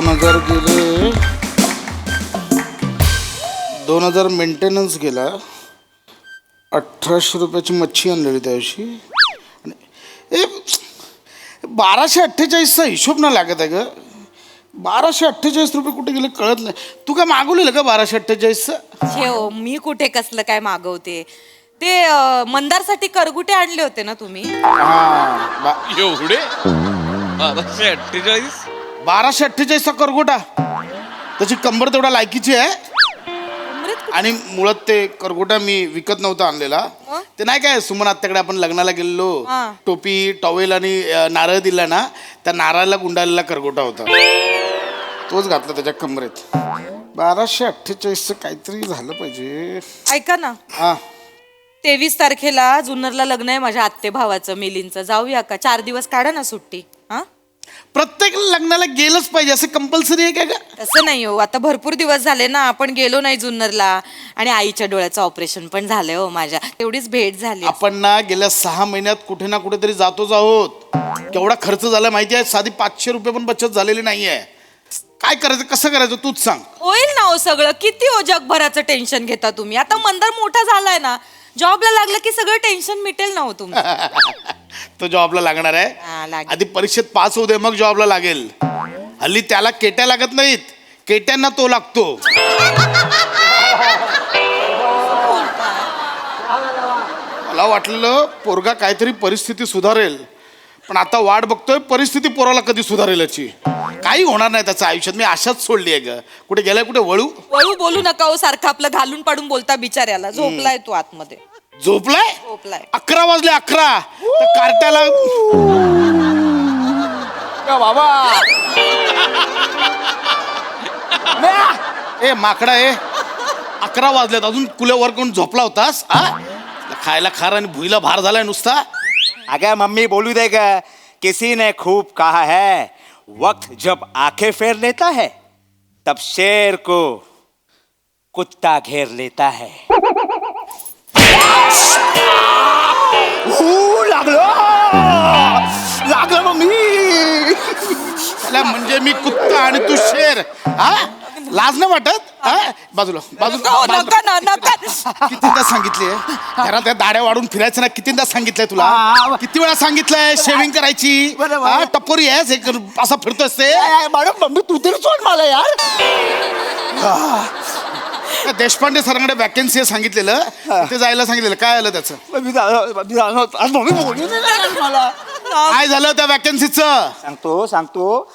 2000 गेले, 2000 मेंटेनन्स गेला, 1800 रुपयाची मच्छी आणलेली त्या दिवशी. ए 1248चा हिशोब ना लागत आहे ग. 1248 रुपये कुठे गेले कळत नाही. तू काय मागवलेलं का 1248चं? हो, मी कुठे कसलं काय मागवते. ते मंदारसाठी करगुटे आणले होते ना तुम्ही? एवढे 1248? 1248चा करगोटा. त्याची कंबर तेवढा लायकीची आहे. आणि मुळात ते करगोटा मी विकत नव्हता आणलेला. ते नाही काय सुमन आत्याकडे आपण लग्नाला गेलेलो, टोपी टॉवेल आणि नारळ दिला ना, त्या नारळाला गुंडाळलेला करगोटा होता. तोच घातला त्याच्या कमरेत. 1248चं काहीतरी झालं पाहिजे. ऐका ना, 23 तारखेला जुन्नरला लग्न आहे माझ्या आत्ते भावाचं मिलींचं. जाऊया का? 4 दिवस काढा ना सुट्टी. प्रत्येक लग्नाला गेलंच पाहिजे असं कंपल्सरी आहे का? तसं नाही हो, आता भरपूर दिवस झाले ना आपण गेलो नाही जुन्नरला. आणि आईच्या डोळ्याचं ऑपरेशन पण झालंय हो माझ्या. तेवढीच भेट झाली. आपण ना गेल्या 6 महिन्यात कुठे ना कुठेतरी जातोच आहोत. केवढा खर्च झाला माहिती आहे? साधी 500 रुपये पण बचत झालेली नाहीये. काय करायचं, कसं करायचं तूच सांग. होईल ना हो सगळं. किती हो जगभराचं टेन्शन घेता तुम्ही. आता मंदार मोठा झालाय ना, जॉबला लागलं की सगळं टेन्शन मिटेल ना हो तुमचं. तो जॉबला लागणार आहे. आधी परीक्षेत पास होऊ दे, मग जॉबला लागेल. हल्ली त्याला केट्या लागत नाहीत, केट्यांना तो लागतो. मला वाटलं पोरगा काहीतरी परिस्थिती सुधारेल, पण आता वाट बघतोय परिस्थिती पोराला कधी सुधारेल याची. काही होणार नाही त्याच्या आयुष्यात. मी आशाच सोडली आहे ग. कुठे गेलाय, कुठे वळू वळू बोलू नका हो सारखं. आपलं घालून पाडून बोलता बिचाऱ्याला. झोपलाय तो आतमध्ये. झोपलाय? झोपलाय. 11 वाजले 11. तर कार्ट्याला बाबा ए माकडा ए 11 वाजलेत अजून कुल्यावर कोण झोपला होतास? खायला खार आणि भुईला भार झालाय नुसता. अगर मम्मी बोलू देगा, किसी ने खूब कहा है, वक्त जब आंखें फेर लेता है तब शेर को कुत्ता घेर लेता है. लागलं मम्मी. म्हणजे मी कुत्ता आणि तू शेर. लाज नाही वाटत? बाजूला बाजूला. कितीदा सांगितले घरात त्या दाड्या वाढून फिरायचं ना? कितीदा सांगितलंय तुला? किती वेळा सांगितलंय शेविंग करायची? टप्पोरी आहे असा फिरतोस ते. मॅडम मम्मी तू तरी सोड मला यार. देशपांडे सरांकडे वॅकन्सी सांगितलेलं, ते जायला सांगितलेलं. काय आलं त्याचं? मला काय झालं त्या वॅकन्सीचं? सांगतो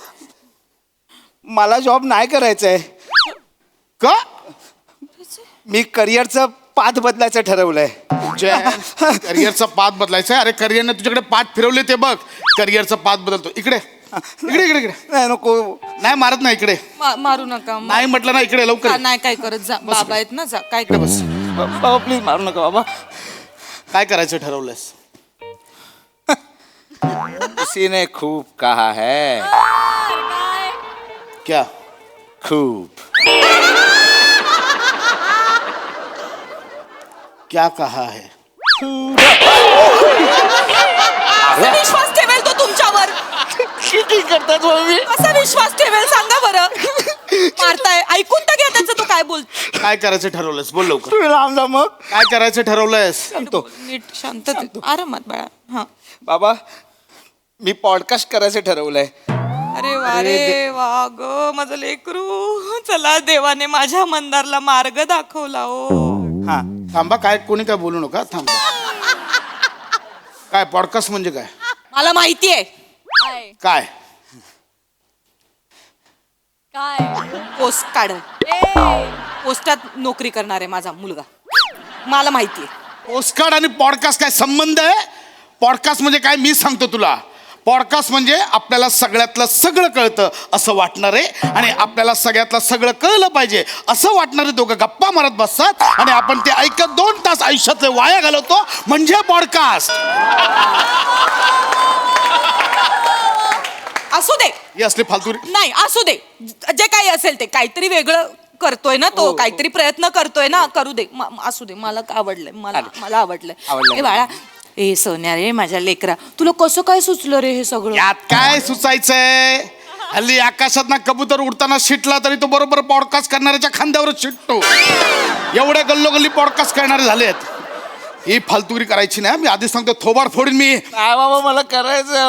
मला जॉब नाही करायचंय. का? मी करिअरचं पाथ बदलायचं ठरवलंय. करिअरचा पाथ बदलायचा? अरे करिअरने तुझ्याकडे पाठ फिरवले ते बघ. करिअरचा पाथ बदलतो. इकडे इकडे इकडे इकडे. नाही नको. नाही मारत नाही इकडे. मारू नका. नाही म्हटलं ना इकडे लवकर. नाही काय करत जा. बाबा आहेत ना. जा काय इकडे बस. बाबा प्लीज मारू नका बाबा. काय करायचं ठरवलंयस? किसी ने खूब कहा है. क्या? खूब. क्या कहा है? विश्वास ठेवेल तो तुमच्यावर? किती करतात मम्मी? कसा विश्वास ठेवेल सांगा बरं. मारताय. ऐकून तर घ्या त्याचं. तो काय बोल. काय करायचं ठरवलंयस? बोल लवकर. तुम्ही लांब जा मग. काय करायचं ठरवलंयस? सांगतो. नीट शांत आरामात बाळा. हा. बाबा मी पॉडकास्ट करायचं ठरवलंय. अरे वा रे वा ग माझं लेकरू. चला देवाने माझ्या मंदारला मार्ग दाखवला हो. हा थांबा. काय कोणी काय बोलू नका. थांबा. काय पॉडकास्ट म्हणजे काय? मला माहितीये. काय? पोस्ट काढ. पोस्टात नोकरी करणार आहे माझा मुलगा. मला माहितीये. पोस्टकार्ड आणि पॉडकास्ट काय संबंध आहे? पॉडकास्ट म्हणजे काय मी सांगतो तुला. पॉडकास्ट म्हणजे आपल्याला सगळ्यातलं सगळं कळतं असं वाटणार आहे आणि आपल्याला सगळ्यातलं सगळं कळलं पाहिजे असं वाटणारे दोघं गप्पा मारत बसतात आणि आपण ते ऐकत 2 तास आयुष्यातले वाया घालवतो म्हणजे पॉडकास्ट. असू दे. ही असली फालतू नाही असू दे. जे काही असेल ते काहीतरी वेगळं करतोय ना तो. काहीतरी प्रयत्न करतोय ना. करू दे. असू दे. मला आवडलंय. मला आवडलंय. ए बाळा ए सोन्या रे माझ्या लेकरा, तुला कसं काय सुचलं रे हे सगळं? यात काय सुचायचंय? हल्ली आकाशात ना कबूतर उडताना शिटला तरी तो बरोबर पॉडकास्ट करणाऱ्याच्या खांद्यावरच शिटतो. एवढ्या गल्लोगल्ली पॉडकास्ट करणारे झालेत. ही फालतुगिरी करायची नाही. मी आधीच सांगतो, थोबाड फोडीन मी. नाही बाबा, मला करायचंय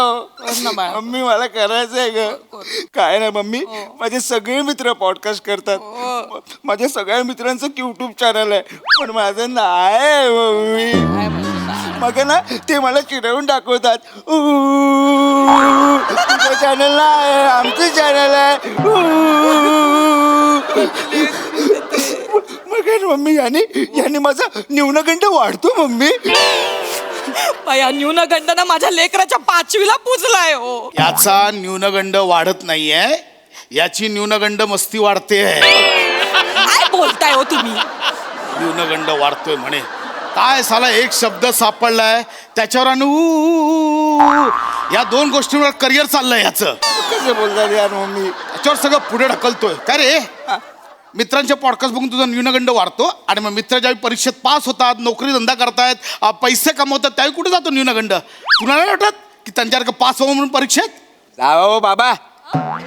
मम्मी, मला करायचंय ग. काय नाही मम्मी, माझे सगळे मित्र पॉडकास्ट करतात. माझ्या सगळ्या मित्रांचं युट्यूब चॅनल आहे, पण माझं नाही मम्मी. मग ना ते मला चिडवून दाखवतात, तुझं चॅनल नाही, आमचं चॅनल आहे. मग मम्मी याने माझा न्यूनगंड वाढतो मम्मी. या न्यूनगंडानं माझ्या लेकराच्या 5वीला पुजलाय हो. याचा न्यूनगंड वाढत नाहीये, याची न्यूनगंड मस्ती वाढते. काय बोलताय हो तुम्ही? न्यूनगंड वाढतोय म्हणे. काय साला एक शब्द सापडलाय त्याच्यावर आणि या 2 गोष्टींवर करिअर चाललंय याचं. कसं बोलतात यार मम्मी? त्याच्यावर सगळं पुढे ढकलतोय. काय रे, मित्रांच्या पॉडकास्ट बघून तुझा न्यूनगंड वाढतो आणि मग मित्र ज्यावेळी परीक्षेत पास होतात, नोकरी धंदा करतायत, पैसे कमवतात, त्यावेळी कुठे जातो न्यूनगंड? तुला नाही वाटत की त्यांच्यासारखं पास व्हावं म्हणून परीक्षेत? जाओ बाबा,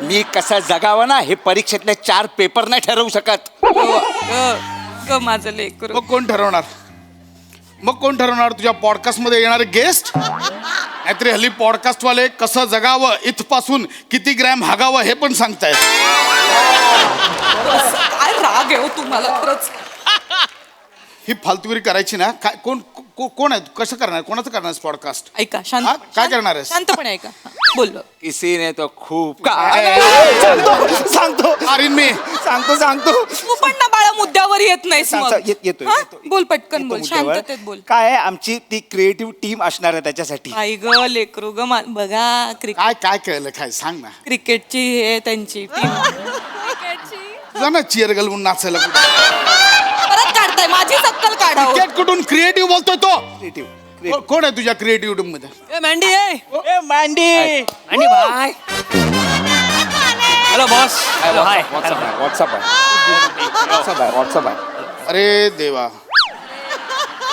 मी कसं जगावं ना हे परीक्षेतले 4 पेपर नाही ठरवू शकत. माझं लेकरू. मग कोण ठरवणार? तुझ्या पॉडकास्ट मध्ये येणारे गेस्ट? नाहीतरी हल्ली पॉडकास्टवाले कसं जगावं, इथपासून किती ग्रॅम हागावं हे पण सांगतायत. काय राग आहे हो तुम्हाला खरंच. ही फालतुगिरी करायची ना. काय कोण आहे? कसं करणार? कोणाचं करणार पॉडकास्ट? ऐका शांत. काय करणार आहेस? शांतपणे ऐका. बोललो किसी ने तो खूप सांगतो अरे मी सांगतो तू पण ना बाळा मुद्द्यावर येत नाहीस मग. येतोय. बोल पटकन बोल, शांततेत बोल. काय आहे, आमची ती क्रिएटिव्ह टीम असणार आहे त्याच्यासाठी. आई ग लेकरू ग बघा काय कळलं? काय सांग ना. क्रिकेटची हे त्यांची टीम. जा ना चिअरगल म्हणून नाचायला. परत काढताय माझी सक्कल काढा. क्रिकेट कुठून क्रिएटिव्ह बोलतोय तो? क्रिएटिव्ह कोण आहे तुझ्या क्रिएटिव्ह टीम मध्ये? मँडी आहे. मांडी भाई. Hello boss. Hello hi. What's up आहे. अरे देवा,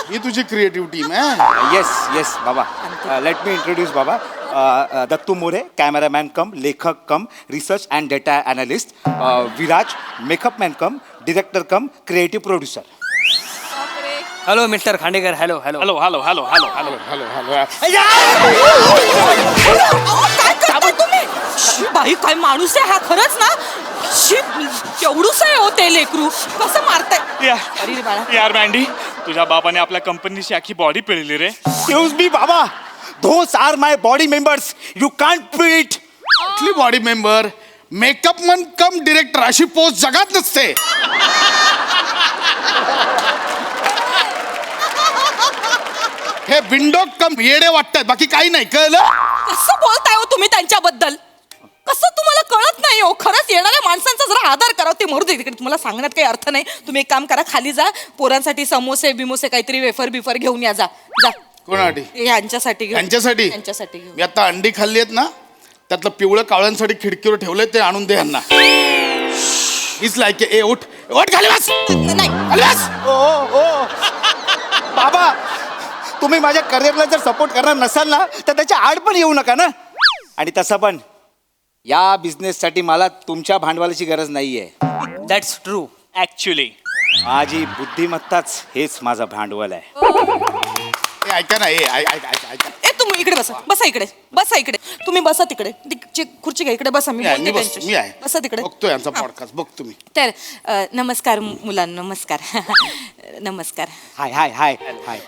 ही तुझी क्रिएटिव्ह टीम आहे? येस बाबा. लेट मी इंट्रोड्यूस बाबा. दत्तू मोरे, कॅमेरामॅन कम लेखक cum research and data analyst. Viraj, makeup man cum director cum creative producer. Hello mister Khandekar. Hello hello hello hello hello hello hello hello hello. काय करताय तुम्ही? शी, बाई काय माणूस आहे हा खरंच ना. शी, केवढूच आहे हो ते लेकरू. कसं मारताय? अरे रे बाळा. यार मँडी, तुझ्या बाबाने आपल्या कंपनीची आखी बॉडी पिळली रे. Excuse me बाबा, those are my body members. You can't beat. कुठली बॉडी मेंबर? मेकअप मन कम डिरेक्टर अशी पोस्ट जगात नसते. हे विंडो कम येडे वाटतात, बाकी काही नाही. कळलं? कसं बोलताय हो तुम्ही त्यांच्याबद्दल? कसं तुम्हाला कळत नाही हो? खरंच येणाऱ्या माणसांचा जरा आदर करा. ते मरू दे तिकडे, तुम्हाला सांगण्यात काही अर्थ नाही. तुम्ही एक काम करा, खाली जा, पोरांसाठी समोसे बिमोसे काहीतरी वेफर बिफर घेऊन या. जा. कोणासाठी? यांच्यासाठी घेऊन. यांच्यासाठी घेऊन. मी आता अंडी खाल्ली आहेत ना, त्यातलं पिवळं कावळ्यांसाठी खिडकीवर ठेवलंय, ते आणून दे यांना. इज लाईक ए उठ खाली बस. नाही खाली बस. ओ बाबा, तुम्ही माझ्या करिअरला जर सपोर्ट करणार नसाल ना, तर त्याच्या आड पण येऊ नका ना. आणि तसं पण या बिझनेससाठी मला तुमच्या भांडवलाची गरज नाहीये. That's true. ऍक्च्युली माझी बुद्धिमत्ताच हेच माझं भांडवल आहे. ऐका ना. ऐका. ए तुम्ही इकडे बसा इकडे तुम्ही बसा तिकडे. खुर्ची घ्या, इकडे बसा. मी बोलते त्यांच्याशी. मी आहे. बसा तिकडे. बघतो यांचा पॉडकास्ट. बघ तुम्ही. तर नमस्कार मुलांना. नमस्कार. नमस्कार. हाय हाय हाय हाय.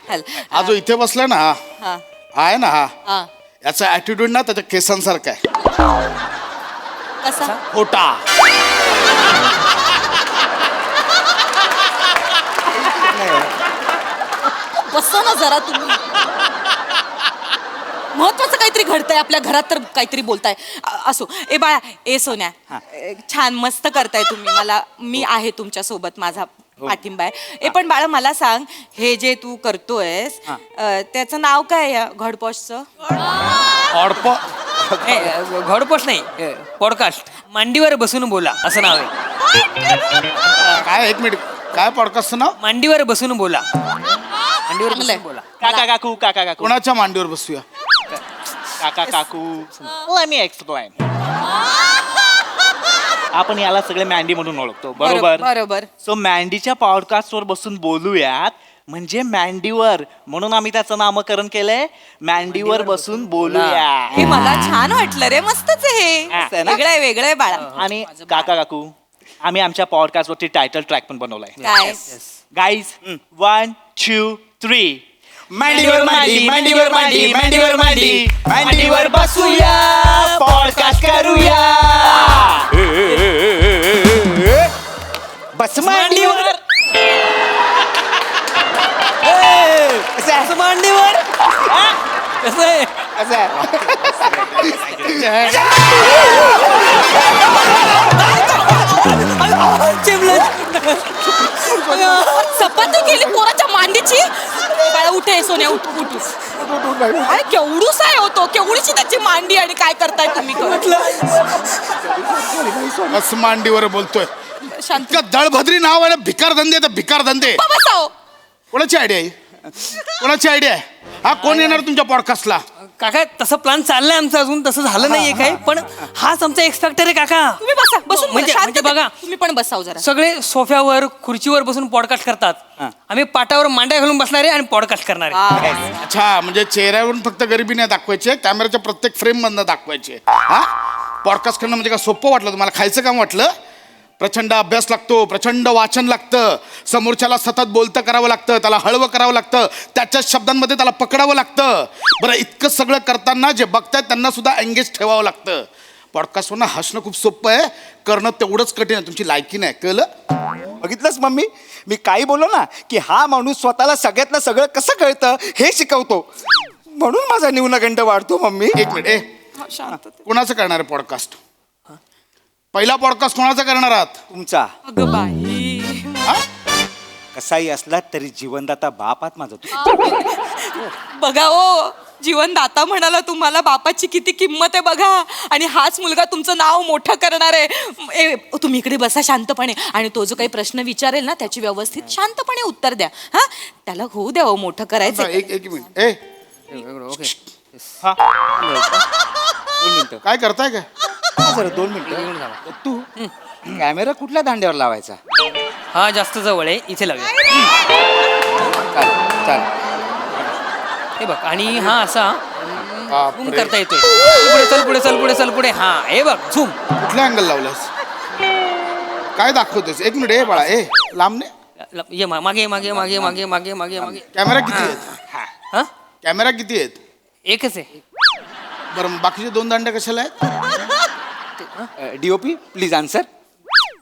हा जो इथे बसला ना, हा हा आहे ना, हा याचा ऍटिट्यूड ना त्याच्या केसांसारखा आहे. कसा? खोटा. बसा ना जरा तुम्ही. महत्वाचं काहीतरी घडतंय आपल्या घरात, तर काहीतरी बोलताय. असो. ए बाळा, ए सोन्या, छान मस्त करताय तुम्ही. मी आहे तुमच्या सोबत, माझा पाठिंबा आहे. ए पण बाळा मला सांग, हे जे तू करतोयस त्याचं नाव काय या घडपॉशचं? घोडपोस्ट नाही, पॉडकास्ट. मांडीवर बसून बोला असं नाव आहे. काय? एक मिनिट. काय पॉडकास्टचं नाव? मांडीवर बसून बोला. मांडीवर बसून बोला. काका काकू कोणाच्या मांडीवर बसूया? काका काकू. Let me explain. आपण याला सगळे मँडी म्हणून ओळखतो बरोबर बरोबर. सो मँडीच्या पॉडकास्टवर बसून बोलूयात म्हणजे मँडीवर म्हणून आम्ही त्याचं नामकरण केलंय मँडीवर बसून बोलूया हे मला छान वाटलं रे, मस्तच आहे असं हे ना? वेगळं आहे, वेगळं आहे बाळा. आणि काका काकू आम्ही आमच्या पॉडकास्टवरती टायटल ट्रॅक पण बनवलाय काय गाईज 1 2 3 मांडीवर मांडी मांडीवर मांडी मांडीवर मांडी मांडीवर बसूया पॉडकास्ट करूया बस मांडीवर असं मांडीवर कसं आहे असं आहे. चपाती केली पोराच्या मांडीची. बाळा उठे सोन्या, उठ उठ. अरे केवढूस आहे होतो, केवढीची त्याची मांडी आणि काय करताय तुम्ही? बस मांडीवर बोलतोय. शांत इतकं दळभद्री नाव आहे ना, भिकार धंदे तर भिकार धंदे. बसाव. कोणाची आयडिया आहे? कोणाची आयडिया आहे? हा कोण येणार तुमच्या पॉडकास्टला? काका तसं प्लॅन चाललंय आमचं, अजून तसं झालं नाहीये काय, पण हाच आमचा एक्स फॅक्टर आहे काका. तुम्ही बसा, बसून बोला, म्हणजे शांत म्हणजे बघा तुम्ही पण बसाव जरा. सगळे सोफ्यावर खुर्चीवर बसून पॉडकास्ट करतात, आम्ही पाटावर मांड्या घालून बसणारे आणि पॉडकास्ट करणारे. अच्छा, म्हणजे चेहऱ्यावरून फक्त गरिबी नाही दाखवायची, कॅमेऱ्याच्या प्रत्येक फ्रेम मधनं दाखवायचे. हा पॉडकास्ट करणं म्हणजे काय सोपं वाटलं तुम्हाला? खायचं काम वाटलं? प्रचंड अभ्यास लागतो, प्रचंड वाचन लागतं, समोरच्याला सतत बोलतं करावं लागतं, त्याला हळवं करावं लागतं, त्याच्याच शब्दांमध्ये त्याला पकडावं लागतं. बरं, इतकं सगळं करताना जे बघतायत त्यांना सुद्धा एंगेज ठेवावं लागतं. पॉडकास्टवरनं हसणं खूप सोपं आहे, करणं तेवढंच कठीण आहे. तुमची लायकी नाही, कळलं? बघितलंच मम्मी, मी काही बोललो ना की हा माणूस स्वतःला सगळ्यातलं सगळं कसं कळतं हे शिकवतो, म्हणून माझा न्यूनगंड वाढतो. मम्मी एक मिनिट, शांत. कोणाचं करणार आहे पॉडकास्ट? पहिला पॉडकास्ट कोणाचा करणार आहात? तुमचा अगं बाई. हा? कसाही असला तरी जीवनदाता बाप आहात माझा तू. बघा ओ, जीवनदाता म्हणाला तुम्हाला, बापाची किती किंमत आहे बघा. आणि हाच मुलगा तुमचं नाव मोठं करणार आहे. तुम्ही इकडे बसा शांतपणे, आणि तो जो काही प्रश्न विचारेल ना त्याची व्यवस्थित शांतपणे उत्तर द्या. हा, त्याला होऊ द्या हो, मोठं करायचं. एक मिनिट. हा 2 मिनिटं काय करताय काय? जरा 2 मिनिटं. तू कॅमेरा कुठल्या दांड्यावर लावायचा? हा जास्त जवळ आहे, इथे लावूया. चाल हे बघ, आणि हा असा झूम बापरे. करता येतोय. पुढे चल, पुढे चल, पुढे चल, पुढे. हा हे बघ झूम. कुठल्या अँगल लावलास? काय दाखवतोस? एक मिनिट, ए बाळा, ए लांबने. ये मागे मागे मागे मागे मागे मागे मागे. कॅमेरा किती आहेत? हा कॅमेरा किती आहेत? एकच आहे. बरं, मग बाकीचे 2 दांड्या कशाला आहेत? DOP please answer.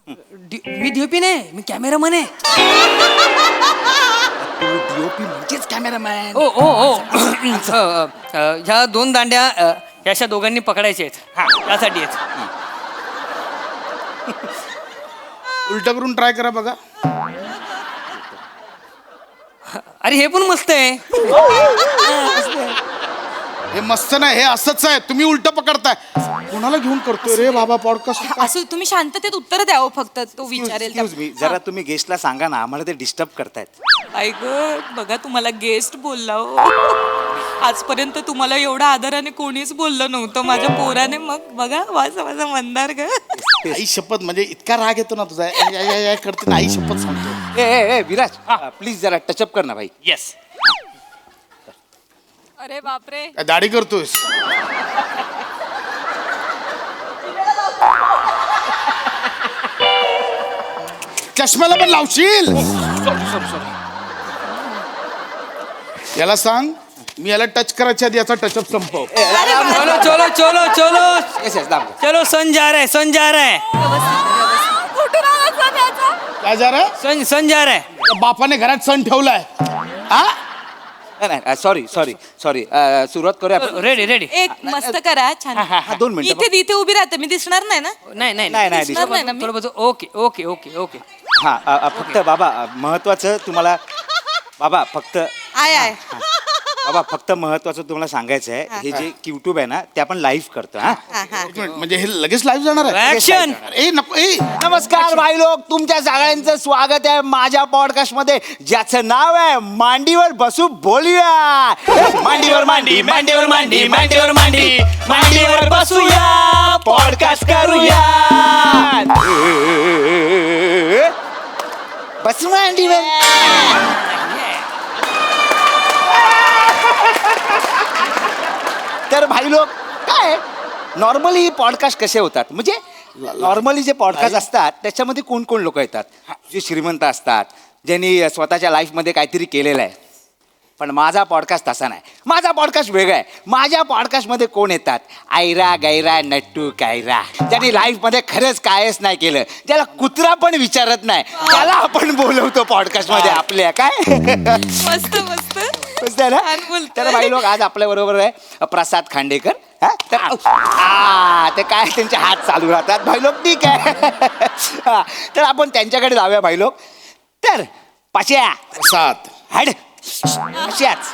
Me DOP नाही, मी कॅमेरामन आहे. डीओपी म्हणजेच कॅमेरामॅन. ओ ओ ओ ह्या 2 दांड्या ह्या अशा दोघांनी पकडायच्या आहेत, त्यासाठी आहेत. उलट करून ट्राय करा बघा. अरे हे पण मस्त आहे. हे मस्त नाही, हे असंच आहे. तुम्ही उलट पकडताय. कोणाला घेऊन करतोय रे बाबा पॉडकास्ट? असं तुम्ही शांततेत उत्तर द्यावं फक्त, तो विचारेल. एक्सक्यूज मी, जरा तुम्ही गेस्टला सांगा ना, आम्हाला ते डिस्टर्ब करतायत. ऐक बघा, तुम्हाला गेस्ट बोलला हो. आजपर्यंत तुम्हाला एवढा आदराने कोणीच बोललं नव्हतं, माझ्या पोराने. मग बघा, माझा मंदार ग. आई शपथ, म्हणजे इतका राग येतो ना तुझा, करते ना, आई शपथ सांगतो. ए विराज, प्लीज जरा टचअप कर ना भाई. येस अरे बापरे. काय दाढी करतोयस? चष्म्याला पण लावशील? याला सांग, मी याला टच करायच्या आधी याचा टचअप संपव. चलो चलो चलो चलो येस येस दाब. चलो, सन जा रहा है, सन जा रहा है, कुठून आला सण याचा? काय जरा सन जा रहा है. बापाने घरात सण ठेवलाय. हा, नाही सॉरी सॉरी सॉरी, सुरुवात करूया आपण. Ready ready. एक मस्त करा, छान. हा 2 मी मिनिटं. इथे उभी राहते, मी दिसणार नाही ना? नाही नाही नाही, नाही, दिसणार नाही ना मी? थोडं बघ. Okay okay okay okay. हा फक्त बाबा महत्वाचं तुम्हाला, बाबा फक्त आय बाबा फक्त महत्वाचं तुम्हाला सांगायचं आहे, हे जे युट्यूब आहे ना ते आपण लाईव्ह करतो. हा एक मिनिट, म्हणजे हे लगेच लाईव्ह जाणार आहे? ऍक्शन. ए नको, ए नमस्कार भाई लोक, तुमच्या सगळ्यांचं स्वागत आहे माझ्या पॉडकास्ट मध्ये, ज्याचं नाव आहे मांडीवर बसू बोलूया. मांडीवर मांडी मांडीवर मांडी मांडीवर मांडी मांडीवर बसूया पॉडकास्ट करूया. हाच मांडीवर. तर भाई लोक काय नॉर्मली पॉडकास्ट कसे होतात म्हणजे नॉर्मली जे पॉडकास्ट असतात त्याच्यामध्ये कोण कोण लोक येतात जे श्रीमंत असतात ज्यांनी स्वतःच्या लाईफमध्ये काहीतरी केलेलं आहे. पण माझा पॉडकास्ट तसा नाही. माझा पॉडकास्ट वेगळा आहे. माझ्या पॉडकास्टमध्ये कोण येतात आयरा गैरा नट्टू कायरा ज्यांनी लाईफमध्ये खरंच कायच नाही केलं, ज्याला कुत्रा पण विचारत नाही, त्याला आपण बोलवतो पॉडकास्टमध्ये आपल्या. काय मस्त मस्त मस्त आहे ना. छान बोलतोय. तर भाई लोक आज आपल्या बरोबर आहे प्रसाद खांडेकर. हा तर ते काय त्यांचे हात चालू राहतात भाई लोक. ठीक आहे. हा, तर आपण त्यांच्याकडे जाऊया भाई लोक. तर पाश्या सात हाड अशाच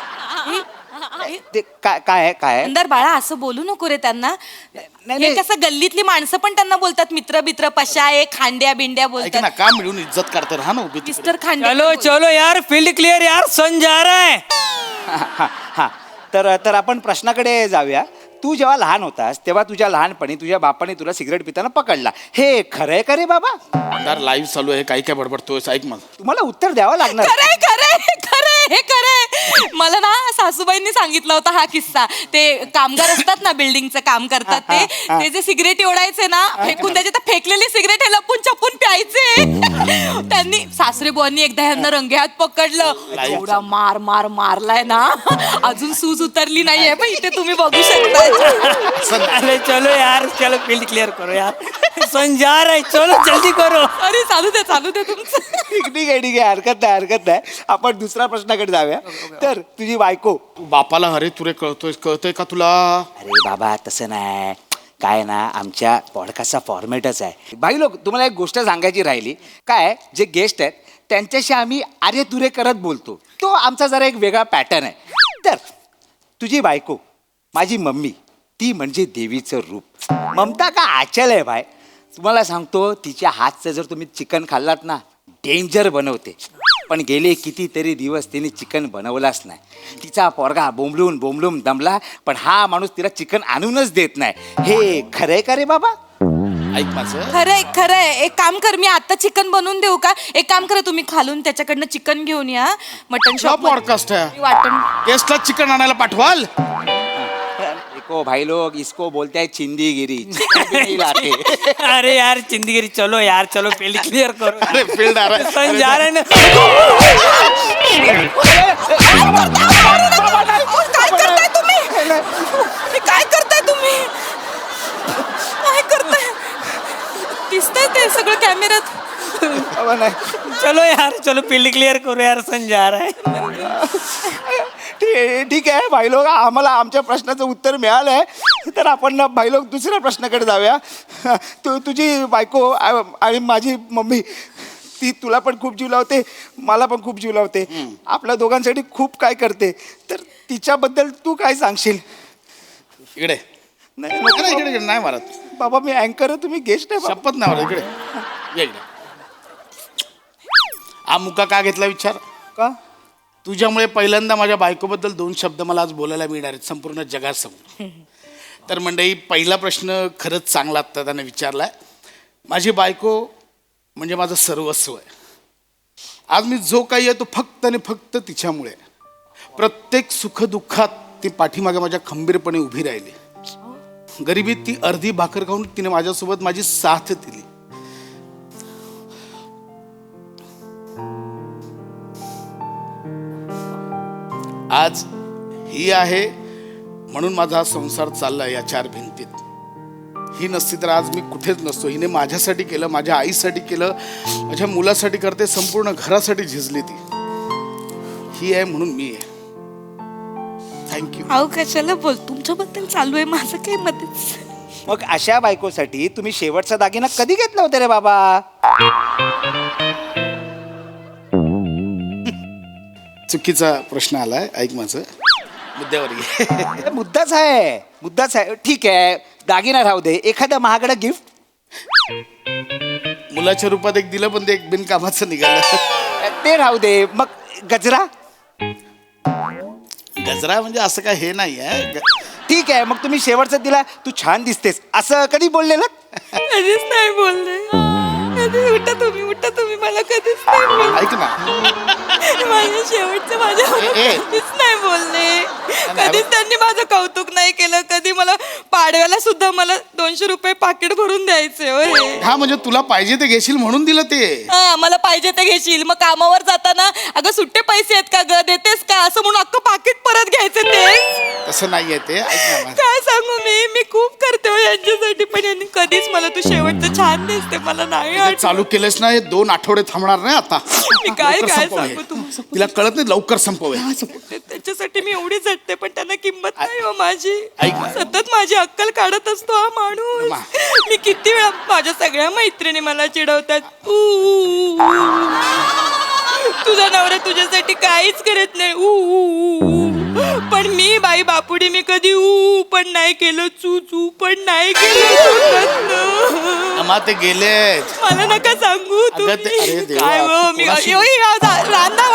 ते काय काय काय अंदर बाळा असं बोलू नको रे त्यांना. नाही. हे कसं गल्लीतली माणसं पण त्यांना बोलतात मित्र बित्र पशा आहे खांड्या बिंड्या ऐक बोलतात. ना का मिळून इज्जत करते राहा ना उभी तिकडे. मिस्टर खांड्या चलो चलो यार फील्ड क्लियर यार सन जा रहा है. हा तर आपण प्रश्नाकडे जाऊया. तू जेव्हा लहान होतास तेव्हा तुझ्या लहानपणी तुझ्या बापाने तुला सिगरेट पिताना पकडला. हे खरंय का रे बाबा? अंधार लाईव्ह चालू आहे काही काय बडबडतोय ऐक मग. तुम्हाला उत्तर द्यावं लागणार. खरंय खरंय खरंय हे खरंय. मला ना सासूबाईंनी सांगितलं होता हा किस्सा. ते कामगार असतात ना बिल्डिंगचं काम करतात ते जे सिगरेट ओढायचे ना फेकून त्याच्यात फेकलेली सिगरेट हे लपून छपून प्यायचे. त्यांनी सासरे बुवांनी एकदा ह्यांना रंगेहात पकडलं. एवढा मार मार मारलाय ना अजून सूज उतरली नाहीये पण इथे तुम्ही बघू शकता. अरे चलो यार चलो फील्ड क्लियर करो यार सन जा रहा है चलो जल्दी करो. अरे चालू दे तुमचं. ठीक आहे हरकत नाही. आपण दुसऱ्या प्रश्नाकडे जाऊया. तर तुझी बायको बापाला हरे तुरे कळतोय का तुला? अरे बाबा तसं नाही. काय ना आमच्या पॉडकास्टचा फॉर्मॅटच आहे. भाई लोक तुम्हाला एक गोष्ट सांगायची राहिली. काय जे गेस्ट आहेत त्यांच्याशी आम्ही आर्य तुरे करत बोलतो. तो आमचा जरा एक वेगळा पॅटर्न आहे. तर तुझी बायको माझी मम्मी ती म्हणजे देवीचं रूप. ममता का आचल आहे भाई. तुम्हाला सांगतो तिच्या हातचं जर तुम्ही चिकन खाल्लात ना डेंजर बनवते. पण गेले कितीतरी दिवस तिने चिकन बनवलाच नाही. तिचा पोरगा बोंबलून दमला पण हा माणूस तिला चिकन आणूनच देत नाही. हे खरंय का रे बाबा? ऐक माझं खरंय एक काम कर मी आता चिकन बनवून देऊ का? एक काम करा तुम्ही खालून त्याच्याकडनं चिकन घेऊन या मटन शॉप पॉडकास्ट आहे वाटण. गेस्टला चिकन आणायला पाठवाल. देखो भाई लोग इसको बोलते हैं चिंदीगिरी. चिकन भी नहीं लाते. अरे यार चिंदगिरी चलो यार चलो फील्ड क्लियर करो. अरे फील्ड आ रहा है. सन जा रहा है ना. काय करताय तुम्ही दिसतंय ते सगळं कॅमेऱ्यात. बाबा नाही. चलो यार चलो फील्ड क्लियर करो यार सन जा रहा है. ठीक आहे भाई लोक आम्हाला आमच्या प्रश्नाचं उत्तर मिळालंय. तर आपण ना भाई लोक दुसऱ्या प्रश्नाकडे जाऊया. तुझी बायको आणि माझी मम्मी ती तुला पण खूप जीव लावते मला पण खूप जीव लावते. आपल्या दोघांसाठी खूप काय करते. तर तिच्याबद्दल तू काय सांगशील? इकडे नाही इकडे नाही मारत. बाबा मी अँकर आहे तुम्ही गेस्ट आहे बाबा. शपथ नाही मारत. इकडे ये इकडे. हा मुका का घेतला विचार? का? तुझ्यामुळे पहिल्यांदा माझ्या बायकोबद्दल 2 शब्द मला आज बोलायला मिळणार आहेत संपूर्ण जगासमोर. तर मंडळी पहिला प्रश्न खरंच चांगला आत्ता त्याने विचारलाय. माझी बायको म्हणजे माझं सर्वस्व आहे. आज मी जो काही आहे तो फक्त आणि फक्त तिच्यामुळे. प्रत्येक सुखदुःखात ती पाठीमागे माझ्या खंबीरपणे उभी राहिली. गरिबीत ती अर्धी भाकर खाऊन तिने माझ्यासोबत माझी साथ दिली. आज ही आहे म्हणून माझा संसार चाललाय या 4 भिंतीत. ही नसती तर आज मी कुठेच नसतो. हिने माझ्यासाठी केलं, माझ्या आईसाठी केलं, माझ्या मुलासाठी करते, संपूर्ण घरासाठी झिजली ती. ही आहे म्हणून मी आहे. थँक्यू. अहो कशाला बोल तुमच्याबद्दल चालू आहे माझं काही मध्येच. मग अशा बायकोसाठी तुम्ही शेवटचा दागिना कधी घेतला होता रे बाबा? चुकीचा प्रश्न आलाय. ऐक माझं मुद्द्यावर ये. मुद्दाच आहे. ठीक आहे दागिना राहू दे. एखादं महागडं गिफ्ट मुलाच्या रूपात एक दिलं पण ते एक बिनकामाचं निघालं. ते राहू दे. मग गजरा? गजरा म्हणजे असं काय हे नाही आहे. ठीक आहे मग तुम्ही शेवटचा दिला तू छान दिसतेस असं कधी बोललेलं? कधीच नाही बोलले कधी उठा तुम्ही मला कधीच नाही बोलले. ऐक ना माझ्या शेवटचं माझ्या ए. कधीच नाही बोलले. कधीच त्यांनी माझं कौतुक नाही केलं. कधी मला पाडव्याला सुद्धा मला 200 रुपये पाकिट भरून द्यायचे होय. हा म्हणजे तुला पाहिजे ते घेशील म्हणून दिलं ते. हा मला पाहिजे ते घेशील. मग कामावर जाताना अगं सुट्टे पैसे आहेत का ग देतेस का असं म्हणून अख्खं पाकिट परत घ्यायचं ते. तसं नाहीये ते. ऐक ना माझं. काय सांगू मी खूप करते हो यांच्यासाठी पण यांनी कधीच मला तू शेवटचं छान दिसते मला नाही हे आठवत. चालू केलंस ना हे 2 आठवडे थांबणार नाही आता. मी काय लवकर काय संपव हे. सांगू तुम्हाला. तिला कळत नाही लवकर संपवे. त्याच्यासाठी मी एवढी झटते पण त्यांना किंमत नाही हो माझी. ऐक ना. सतत माझी अक्कल काढत असतो हा माणूस. मा. मी किती वेळा माझ्या सगळ्या मैत्रिणी मला चिडवतात. ऊ, ऊ, ऊ, ऊ. तुझा नवरा तुझ्यासाठी काहीच करत नाही. ऊ, ऊ, ऊ, ऊ. पण मी बाई बापुडी मी कधी ऊ पण नाही केलं चू चू पण नाही केलं. अमा ते गेलेत. मला नका सांगू अगं ते- अरे तुम्ही देवा, काय हो तू मी कोणाशी- रांधा